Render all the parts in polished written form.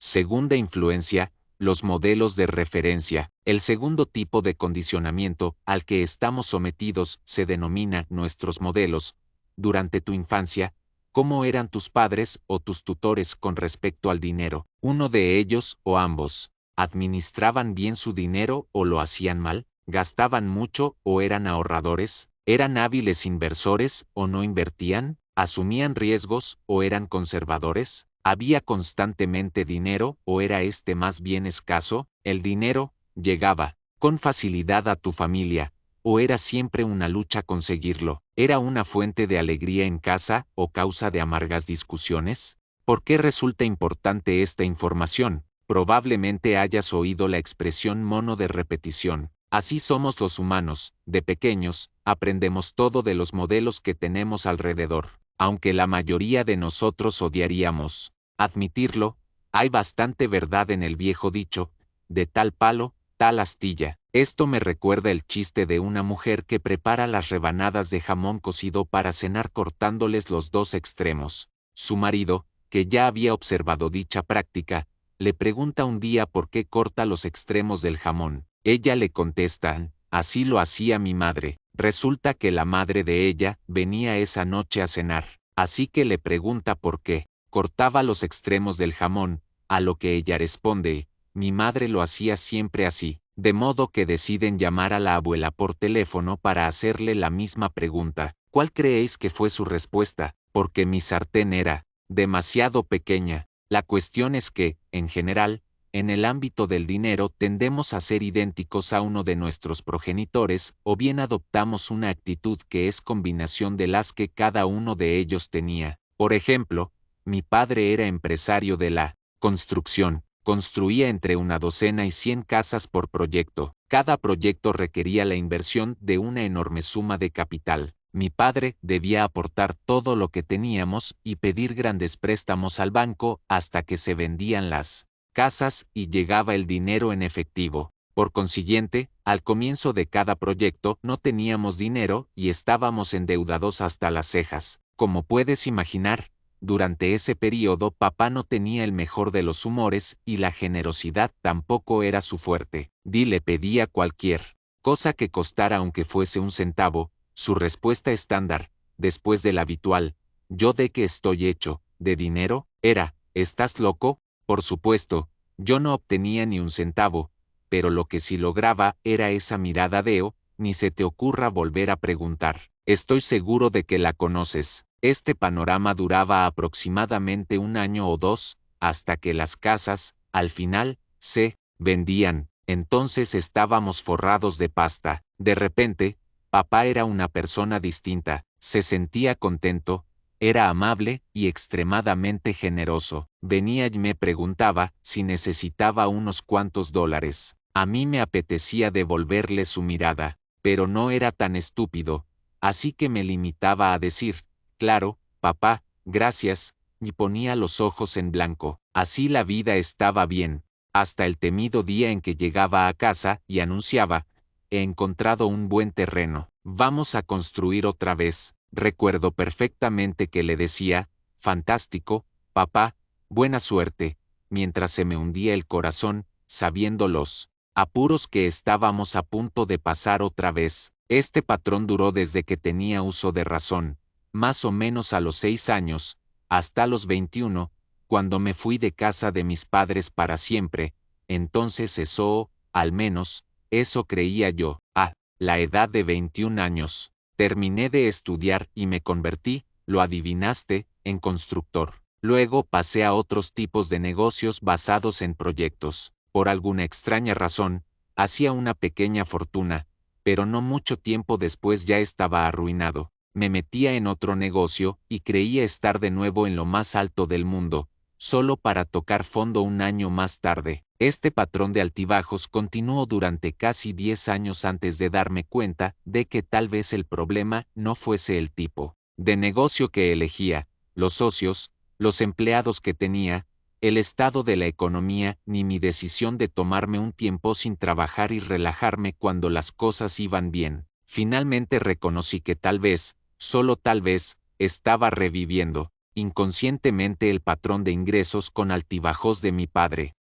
Segunda influencia, los modelos de referencia. El segundo tipo de condicionamiento al que estamos sometidos se denomina nuestros modelos. Durante tu infancia, ¿cómo eran tus padres o tus tutores con respecto al dinero? ¿Uno de ellos o ambos administraban bien su dinero o lo hacían mal? ¿Gastaban mucho o eran ahorradores? ¿Eran hábiles inversores o no invertían? ¿Asumían riesgos o eran conservadores? ¿Había constantemente dinero o era este más bien escaso? ¿El dinero llegaba con facilidad a tu familia o era siempre una lucha conseguirlo? ¿Era una fuente de alegría en casa o causa de amargas discusiones? ¿Por qué resulta importante esta información? Probablemente hayas oído la expresión mono de repetición. Así somos los humanos, de pequeños, aprendemos todo de los modelos que tenemos alrededor. Aunque la mayoría de nosotros odiaríamos admitirlo, hay bastante verdad en el viejo dicho, de tal palo, tal astilla. Esto me recuerda el chiste de una mujer que prepara las rebanadas de jamón cocido para cenar cortándoles los dos extremos. Su marido, que ya había observado dicha práctica, le pregunta un día por qué corta los extremos del jamón. Ella le contesta, así lo hacía mi madre. Resulta que la madre de ella venía esa noche a cenar, así que le pregunta por qué cortaba los extremos del jamón, a lo que ella responde, mi madre lo hacía siempre así, de modo que deciden llamar a la abuela por teléfono para hacerle la misma pregunta. ¿Cuál creéis que fue su respuesta? Porque mi sartén era demasiado pequeña. La cuestión es que, en general, en el ámbito del dinero tendemos a ser idénticos a uno de nuestros progenitores o bien adoptamos una actitud que es combinación de las que cada uno de ellos tenía. Por ejemplo, mi padre era empresario de la construcción, construía entre una docena y 100 casas por proyecto. Cada proyecto requería la inversión de una enorme suma de capital. Mi padre debía aportar todo lo que teníamos y pedir grandes préstamos al banco hasta que se vendían las casas y llegaba el dinero en efectivo. Por consiguiente, al comienzo de cada proyecto no teníamos dinero y estábamos endeudados hasta las cejas. Como puedes imaginar, durante ese período papá no tenía el mejor de los humores y la generosidad tampoco era su fuerte. Le pedía cualquier cosa que costara aunque fuese un centavo. Su respuesta estándar, después del habitual, ¿yo de qué estoy hecho? ¿De dinero? Era, ¿estás loco? Por supuesto, yo no obtenía ni un centavo, pero lo que sí lograba era esa mirada de ni se te ocurra volver a preguntar. Estoy seguro de que la conoces. Este panorama duraba aproximadamente un año o dos, hasta que las casas, al final, se vendían. Entonces estábamos forrados de pasta. De repente, papá era una persona distinta, se sentía contento, era amable y extremadamente generoso. Venía y me preguntaba si necesitaba unos cuantos dólares. A mí me apetecía devolverle su mirada, pero no era tan estúpido, así que me limitaba a decir, claro, papá, gracias, y ponía los ojos en blanco. Así la vida estaba bien, hasta el temido día en que llegaba a casa y anunciaba, he encontrado un buen terreno, vamos a construir otra vez. Recuerdo perfectamente que le decía, fantástico, papá, buena suerte, mientras se me hundía el corazón, sabiendo los apuros que estábamos a punto de pasar otra vez. Este patrón duró desde que tenía uso de razón, más o menos a los 6 años, hasta los 21, cuando me fui de casa de mis padres para siempre. Entonces cesó, al menos, eso creía yo. A la edad de 21 años, terminé de estudiar y me convertí, lo adivinaste, en constructor. Luego pasé a otros tipos de negocios basados en proyectos. Por alguna extraña razón, hacía una pequeña fortuna, pero no mucho tiempo después ya estaba arruinado. Me metía en otro negocio y creía estar de nuevo en lo más alto del mundo, solo para tocar fondo un año más tarde. Este patrón de altibajos continuó durante casi 10 años antes de darme cuenta de que tal vez el problema no fuese el tipo de negocio que elegía, los socios, los empleados que tenía, el estado de la economía ni mi decisión de tomarme un tiempo sin trabajar y relajarme cuando las cosas iban bien. Finalmente reconocí que tal vez, solo tal vez, estaba reviviendo. inconscientemente el patrón de ingresos con altibajos de mi padre.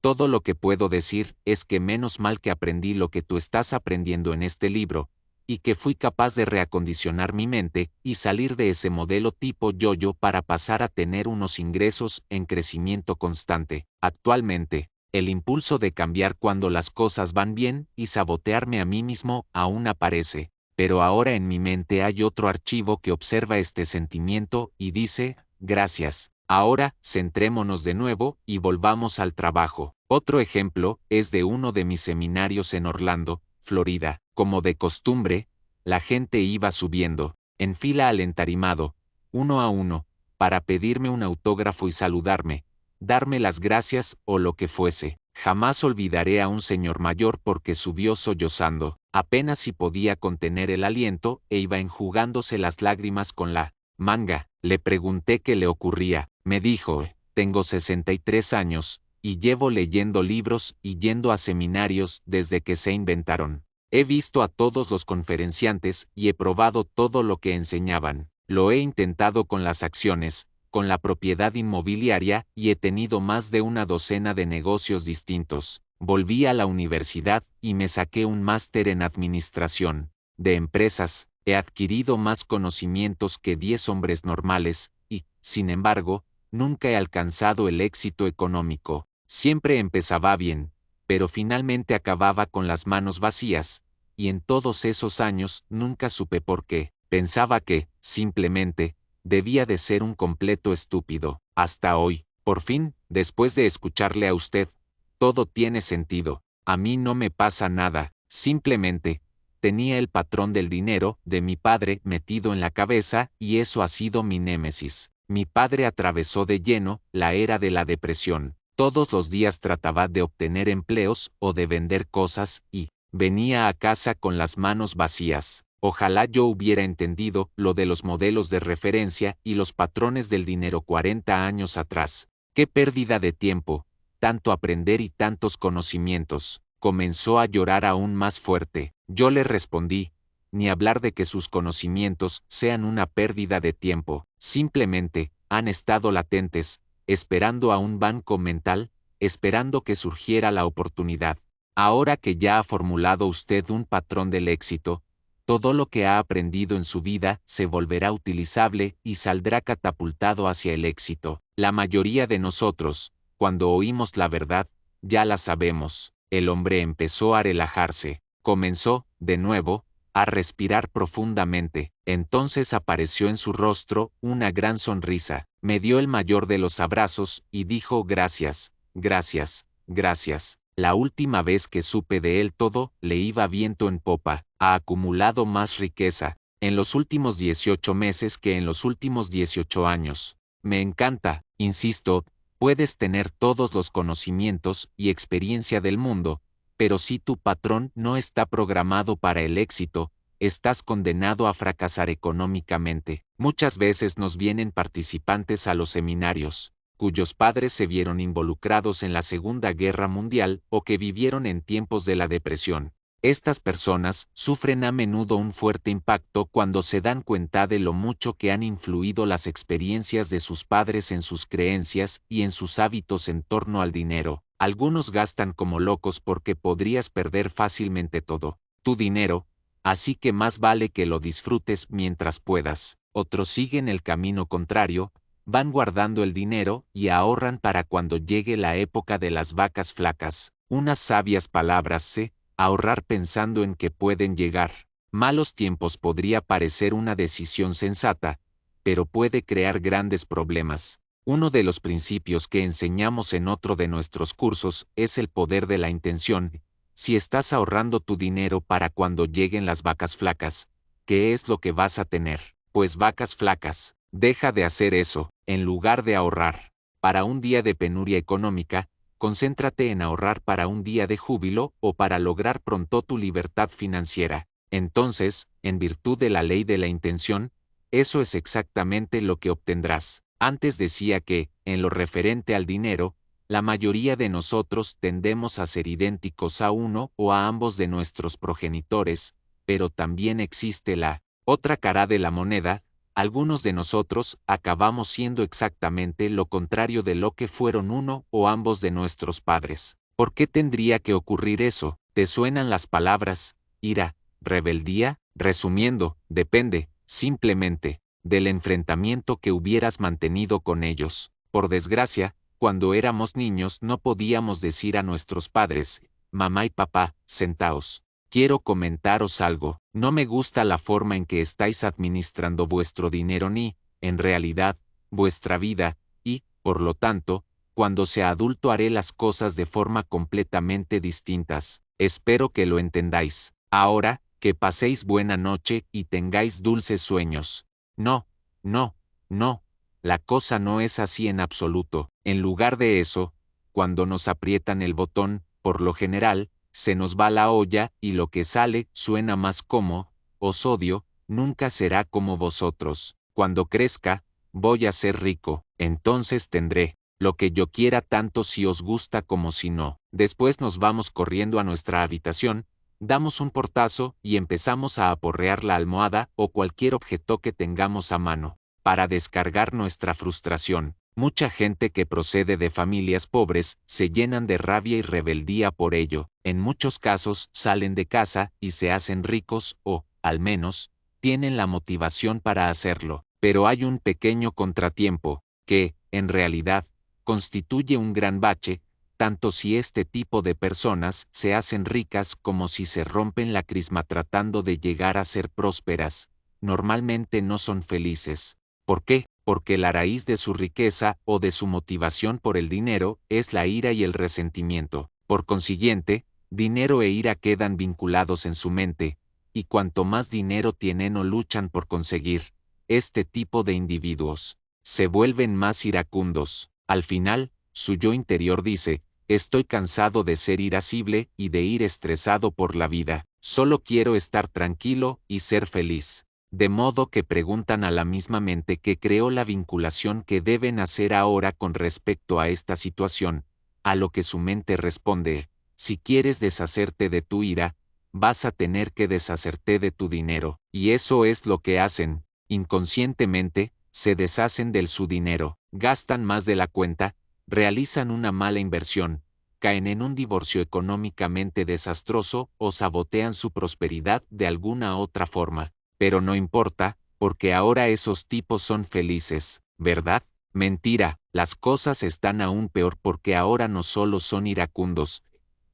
Todo lo que puedo decir es que menos mal que aprendí lo que tú estás aprendiendo en este libro, y que fui capaz de reacondicionar mi mente y salir de ese modelo tipo yo-yo para pasar a tener unos ingresos en crecimiento constante. Actualmente, el impulso de cambiar cuando las cosas van bien y sabotearme a mí mismo aún aparece, pero ahora en mi mente hay otro archivo que observa este sentimiento y dice, gracias. Ahora, centrémonos de nuevo y volvamos al trabajo. Otro ejemplo es de uno de mis seminarios en Orlando, Florida. Como de costumbre, la gente iba subiendo, en fila al entarimado, uno a uno, para pedirme un autógrafo y saludarme, darme las gracias o lo que fuese. Jamás olvidaré a un señor mayor porque subió sollozando, apenas si podía contener el aliento e iba enjugándose las lágrimas con la manga. Le pregunté qué le ocurría. Me dijo, tengo 63 años, y llevo leyendo libros y yendo a seminarios desde que se inventaron. He visto a todos los conferenciantes y he probado todo lo que enseñaban. Lo he intentado con las acciones, con la propiedad inmobiliaria y he tenido más de una docena de negocios distintos. Volví a la universidad y me saqué un máster en administración de empresas. He adquirido más conocimientos que 10 hombres normales y, sin embargo, nunca he alcanzado el éxito económico. Siempre empezaba bien, pero finalmente acababa con las manos vacías, y en todos esos años nunca supe por qué. Pensaba que, simplemente, debía de ser un completo estúpido. Hasta hoy, por fin, después de escucharle a usted, todo tiene sentido. A mí no me pasa nada, simplemente, tenía el patrón del dinero de mi padre metido en la cabeza y eso ha sido mi némesis. Mi padre atravesó de lleno la era de la depresión. Todos los días trataba de obtener empleos o de vender cosas y venía a casa con las manos vacías. Ojalá yo hubiera entendido lo de los modelos de referencia y los patrones del dinero 40 años atrás. ¡Qué pérdida de tiempo! Tanto aprender y tantos conocimientos. Comenzó a llorar aún más fuerte. Yo le respondí, ni hablar de que sus conocimientos sean una pérdida de tiempo. Simplemente, han estado latentes, esperando a un banco mental, esperando que surgiera la oportunidad. Ahora que ya ha formulado usted un patrón del éxito, todo lo que ha aprendido en su vida se volverá utilizable y saldrá catapultado hacia el éxito. La mayoría de nosotros, cuando oímos la verdad, ya la sabemos. El hombre empezó a relajarse. Comenzó, de nuevo, a respirar profundamente. Entonces apareció en su rostro una gran sonrisa. Me dio el mayor de los abrazos y dijo gracias, gracias, gracias. La última vez que supe de él todo le iba viento en popa. Ha acumulado más riqueza en los últimos 18 meses que en los últimos 18 años. Me encanta, insisto, puedes tener todos los conocimientos y experiencia del mundo, pero si tu patrón no está programado para el éxito, estás condenado a fracasar económicamente. Muchas veces nos vienen participantes a los seminarios, cuyos padres se vieron involucrados en la Segunda Guerra Mundial o que vivieron en tiempos de la depresión. Estas personas sufren a menudo un fuerte impacto cuando se dan cuenta de lo mucho que han influido las experiencias de sus padres en sus creencias y en sus hábitos en torno al dinero. Algunos gastan como locos porque podrías perder fácilmente todo tu dinero, así que más vale que lo disfrutes mientras puedas. Otros siguen el camino contrario, van guardando el dinero y ahorran para cuando llegue la época de las vacas flacas. Unas sabias palabras ahorrar pensando en que pueden llegar. Malos tiempos podría parecer una decisión sensata, pero puede crear grandes problemas. Uno de los principios que enseñamos en otro de nuestros cursos es el poder de la intención. Si estás ahorrando tu dinero para cuando lleguen las vacas flacas, ¿qué es lo que vas a tener? Pues vacas flacas. Deja de hacer eso, en lugar de ahorrar para un día de penuria económica. Concéntrate en ahorrar para un día de júbilo o para lograr pronto tu libertad financiera. Entonces, en virtud de la ley de la intención, eso es exactamente lo que obtendrás. Antes decía que, en lo referente al dinero, la mayoría de nosotros tendemos a ser idénticos a uno o a ambos de nuestros progenitores, pero también existe la otra cara de la moneda, Algunos de nosotros acabamos siendo exactamente lo contrario de lo que fueron uno o ambos de nuestros padres. ¿Por qué tendría que ocurrir eso? ¿Te suenan las palabras ira, rebeldía? Resumiendo, depende, simplemente, del enfrentamiento que hubieras mantenido con ellos. Por desgracia, cuando éramos niños no podíamos decir a nuestros padres, mamá y papá, sentaos. Quiero comentaros algo, no me gusta la forma en que estáis administrando vuestro dinero ni, en realidad, vuestra vida, y, por lo tanto, cuando sea adulto haré las cosas de forma completamente distintas. Espero que lo entendáis. Ahora, que paséis buena noche y tengáis dulces sueños. No, no, no. La cosa no es así en absoluto. En lugar de eso, cuando nos aprietan el botón, por lo general, se nos va la olla y lo que sale suena más como, os odio, nunca será como vosotros. Cuando crezca, voy a ser rico, entonces tendré lo que yo quiera tanto si os gusta como si no. Después nos vamos corriendo a nuestra habitación, damos un portazo y empezamos a aporrear la almohada o cualquier objeto que tengamos a mano, para descargar nuestra frustración. Mucha gente que procede de familias pobres se llenan de rabia y rebeldía por ello. En muchos casos salen de casa y se hacen ricos o, al menos, tienen la motivación para hacerlo. Pero hay un pequeño contratiempo, que, en realidad, constituye un gran bache, tanto si este tipo de personas se hacen ricas como si se rompen la crisma tratando de llegar a ser prósperas. Normalmente no son felices. ¿Por qué? Porque la raíz de su riqueza o de su motivación por el dinero es la ira y el resentimiento. Por consiguiente, dinero e ira quedan vinculados en su mente, y cuanto más dinero tienen o luchan por conseguir, este tipo de individuos se vuelven más iracundos. Al final, su yo interior dice, estoy cansado de ser irascible y de ir estresado por la vida, solo quiero estar tranquilo y ser feliz. De modo que preguntan a la misma mente que creó la vinculación que deben hacer ahora con respecto a esta situación, a lo que su mente responde, si quieres deshacerte de tu ira, vas a tener que deshacerte de tu dinero, y eso es lo que hacen, inconscientemente, se deshacen de su dinero, gastan más de la cuenta, realizan una mala inversión, caen en un divorcio económicamente desastroso o sabotean su prosperidad de alguna otra forma. Pero no importa, porque ahora esos tipos son felices, ¿verdad? Mentira, las cosas están aún peor porque ahora no solo son iracundos,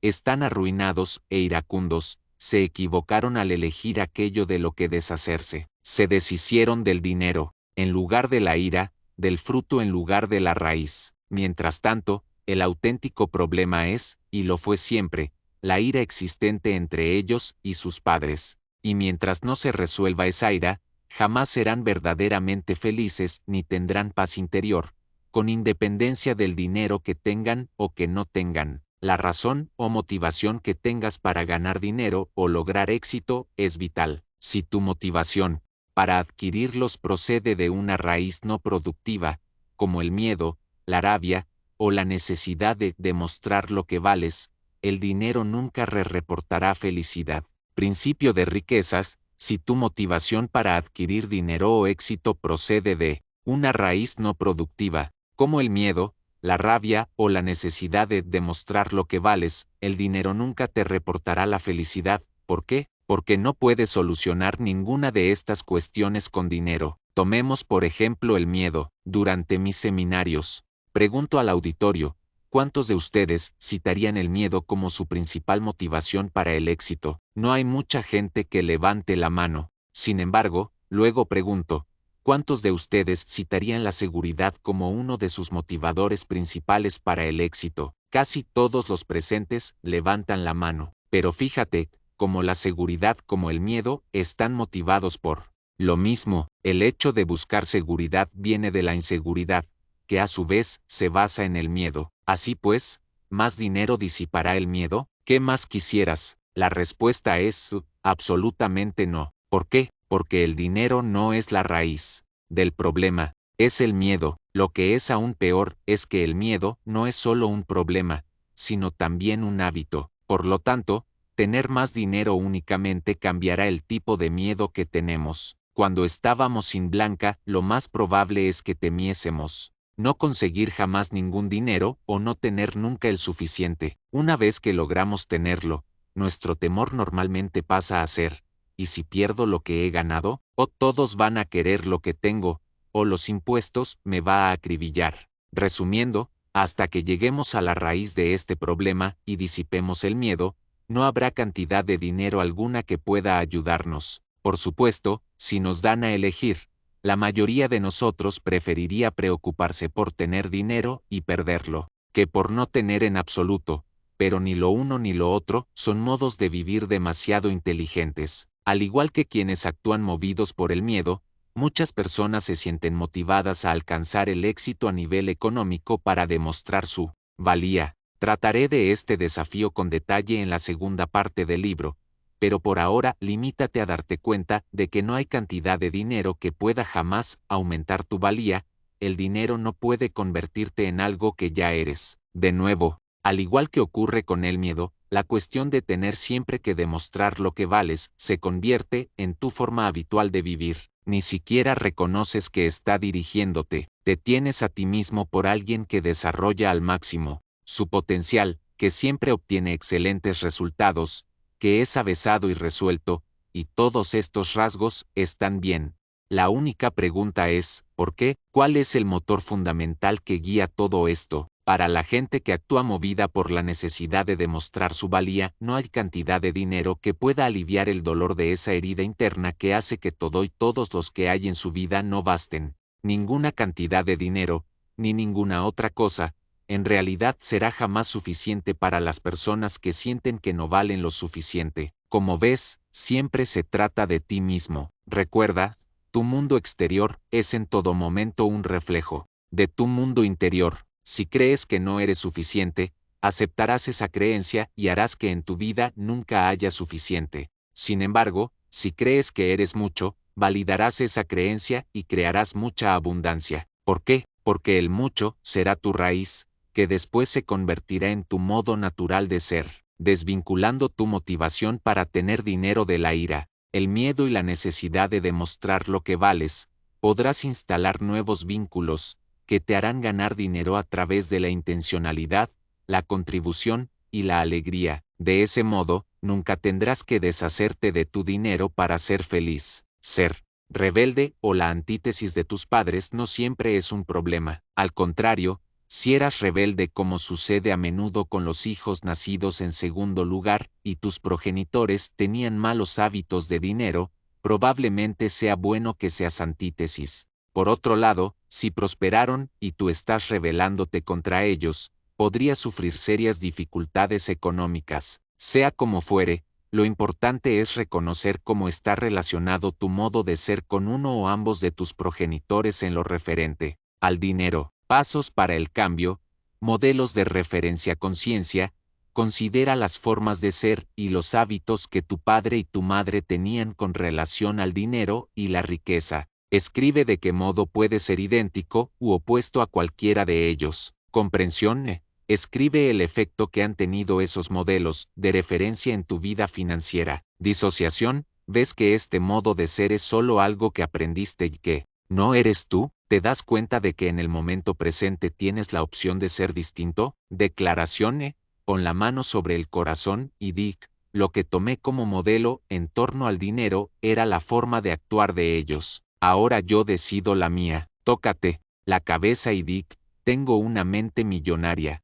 están arruinados e iracundos, se equivocaron al elegir aquello de lo que deshacerse, se deshicieron del dinero, en lugar de la ira, del fruto en lugar de la raíz. Mientras tanto, el auténtico problema es, y lo fue siempre, la ira existente entre ellos y sus padres. Y mientras no se resuelva esa ira, jamás serán verdaderamente felices ni tendrán paz interior, con independencia del dinero que tengan o que no tengan. La razón o motivación que tengas para ganar dinero o lograr éxito es vital. Si tu motivación para adquirirlos procede de una raíz no productiva, como el miedo, la rabia o la necesidad de demostrar lo que vales, el dinero nunca reportará felicidad. Principio de riquezas, si tu motivación para adquirir dinero o éxito procede de una raíz no productiva, como el miedo, la rabia o la necesidad de demostrar lo que vales, el dinero nunca te reportará la felicidad. ¿Por qué? Porque no puedes solucionar ninguna de estas cuestiones con dinero. Tomemos por ejemplo el miedo. Durante mis seminarios, pregunto al auditorio, ¿cuántos de ustedes citarían el miedo como su principal motivación para el éxito? No hay mucha gente que levante la mano. Sin embargo, luego pregunto, ¿cuántos de ustedes citarían la seguridad como uno de sus motivadores principales para el éxito? Casi todos los presentes levantan la mano. Pero fíjate, como la seguridad como el miedo están motivados por lo mismo, el hecho de buscar seguridad viene de la inseguridad, que a su vez se basa en el miedo. Así pues, ¿más dinero disipará el miedo? ¿Qué más quisieras? La respuesta es absolutamente no. ¿Por qué? Porque el dinero no es la raíz del problema, es el miedo. Lo que es aún peor es que el miedo no es solo un problema, sino también un hábito. Por lo tanto, tener más dinero únicamente cambiará el tipo de miedo que tenemos. Cuando estábamos sin Blanca, lo más probable es que temiésemos no conseguir jamás ningún dinero o no tener nunca el suficiente. Una vez que logramos tenerlo, nuestro temor normalmente pasa a ser, ¿y si pierdo lo que he ganado? O todos van a querer lo que tengo, o los impuestos me va a acribillar. Resumiendo, hasta que lleguemos a la raíz de este problema y disipemos el miedo, no habrá cantidad de dinero alguna que pueda ayudarnos. Por supuesto, si nos dan a elegir, la mayoría de nosotros preferiría preocuparse por tener dinero y perderlo, que por no tener en absoluto, pero ni lo uno ni lo otro son modos de vivir demasiado inteligentes. Al igual que quienes actúan movidos por el miedo, muchas personas se sienten motivadas a alcanzar el éxito a nivel económico para demostrar su valía. Trataré de este desafío con detalle en la segunda parte del libro, pero por ahora limítate a darte cuenta de que no hay cantidad de dinero que pueda jamás aumentar tu valía. El dinero no puede convertirte en algo que ya eres. De nuevo, al igual que ocurre con el miedo, la cuestión de tener siempre que demostrar lo que vales se convierte en tu forma habitual de vivir. Ni siquiera reconoces que está dirigiéndote. Te tienes a ti mismo por alguien que desarrolla al máximo su potencial, que siempre obtiene excelentes resultados, que es avesado y resuelto, y todos estos rasgos están bien. La única pregunta es, ¿por qué? ¿Cuál es el motor fundamental que guía todo esto? Para la gente que actúa movida por la necesidad de demostrar su valía, no hay cantidad de dinero que pueda aliviar el dolor de esa herida interna que hace que todo y todos los que hay en su vida no basten. Ninguna cantidad de dinero, ni ninguna otra cosa, en realidad será jamás suficiente para las personas que sienten que no valen lo suficiente. Como ves, siempre se trata de ti mismo. Recuerda, tu mundo exterior es en todo momento un reflejo de tu mundo interior. Si crees que no eres suficiente, aceptarás esa creencia y harás que en tu vida nunca haya suficiente. Sin embargo, si crees que eres mucho, validarás esa creencia y crearás mucha abundancia. ¿Por qué? Porque el mucho será tu raíz, que después se convertirá en tu modo natural de ser, desvinculando tu motivación para tener dinero de la ira, el miedo y la necesidad de demostrar lo que vales. Podrás instalar nuevos vínculos, que te harán ganar dinero a través de la intencionalidad, la contribución y la alegría. De ese modo, nunca tendrás que deshacerte de tu dinero para ser feliz. Ser rebelde o la antítesis de tus padres no siempre es un problema. Al contrario, si eras rebelde como sucede a menudo con los hijos nacidos en segundo lugar y tus progenitores tenían malos hábitos de dinero, probablemente sea bueno que seas antítesis. Por otro lado, si prosperaron y tú estás rebelándote contra ellos, podrías sufrir serias dificultades económicas. Sea como fuere, lo importante es reconocer cómo está relacionado tu modo de ser con uno o ambos de tus progenitores en lo referente al dinero. Pasos para el cambio, modelos de referencia conciencia. Considera las formas de ser y los hábitos que tu padre y tu madre tenían con relación al dinero y la riqueza. Escribe de qué modo puede ser idéntico u opuesto a cualquiera de ellos. Comprensión. Escribe el efecto que han tenido esos modelos de referencia en tu vida financiera. Disociación. Ves que este modo de ser es solo algo que aprendiste y que no eres tú. ¿Te das cuenta de que en el momento presente tienes la opción de ser distinto? Declaración. Pon la mano sobre el corazón y di, lo que tomé como modelo en torno al dinero era la forma de actuar de ellos. Ahora yo decido la mía. Tócate la cabeza y di, tengo una mente millonaria.